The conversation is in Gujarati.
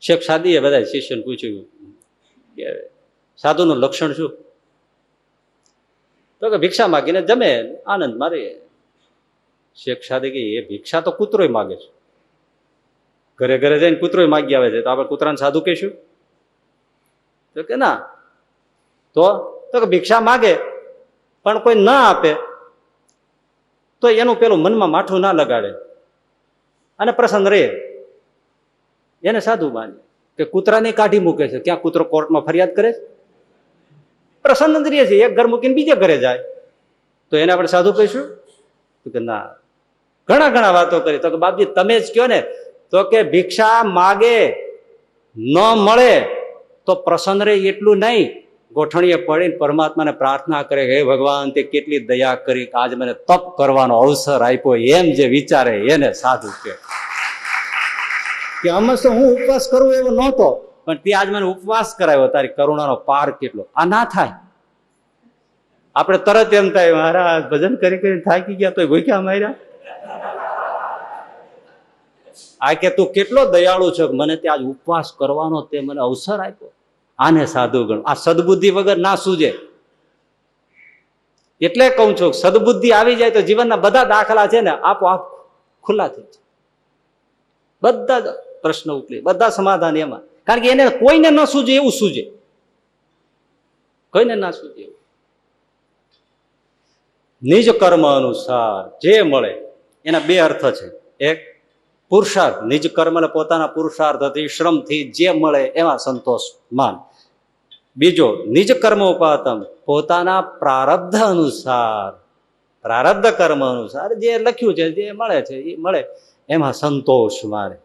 શેખ સાદીએ બધા શિષ્યને પૂછ્યું કે સાધુનું લક્ષણ શું? તો કે ભિક્ષા માગીને જમે, આનંદ મારે. શેખ સાદી કે એ ભિક્ષા તો કૂતરોય માગે છે, ઘરે ઘરે જઈને કૂતરોય માગી આવે છે, તો આપણે કૂતરાને સાધુ કહીશું? તો કે ના. તો કે ભિક્ષા માગે પણ કોઈ ના આપે તો એનું પેલું મનમાં માઠું ના લગાડે અને પ્રસન્ન રહે, એને સાધુ માને. કે કૂતરાને કાઢી મૂકે છે, ક્યાં કૂતરો કોર્ટમાં ફરિયાદ કરે છે? પ્રસન્ન જ રહે છે, એક ઘર મૂકીને બીજે ઘરે જાય, તો એને આપણે સાધુ કહીશું? તો કે ના. ઘણા વાતો કરી. તો કે બાપજી તમે જ કહો ને. તો કે ભિક્ષા માગે ન મળે તો પ્રસન્ન રહે એટલું નહીં, ગોઠણીએ પડીને પરમાત્માને પ્રાર્થના કરે, હે ભગવાન તે કેટલી દયા કરી કે આજ મને તપ કરવાનો અવસર આપ્યો, એમ જે વિચારે એને સાધુ કે અમે તો હું ઉપવાસ કરું એવો નહોતો, પણ તે આજ મને ઉપવાસ કરાવ્યો, તારી કરુણાનો પાર કેટલો. આ ના થાય. આપણે તરત એમ થાય મારા ભજન કરી થાકી ગયા તો ભૂખ્યા માર્યા. આ કે તું કેટલો દયાળુ છે, મને તે આજ ઉપવાસ કરવાનો તે મને અવસર આપ્યો, આને સાધુ ગણ. આ સદબુદ્ધિ વગર ના સૂજે. એટલે કહું છું સદબુદ્ધિ આવી જાય તો જીવનના બધા દાખલા છે ને આપોઆપ ખુલ્લા થઈ જાય, બધા જ પ્રશ્ન ઉકેલી, બધા સમાધાન એમાં. કારણ કે એને કોઈને ન સૂજે એવું સૂજે, કોઈને ના સૂજે એવું. નિજ કર્મ અનુસાર જે મળે એના બે અર્થ છે. એક પુરુષાર્થ, નિજ કર્મ એટલે પોતાના પુરુષાર્થથી શ્રમથી જે મળે એમાં સંતોષ માન. બીજો નિજ કર્મ ઉપાતમ, પોતાના પ્રારબ્ધ અનુસાર, પ્રારબ્ધ કર્મ અનુસાર જે લખ્યું છે, જે મળે છે એ મળે એમાં સંતોષ માને.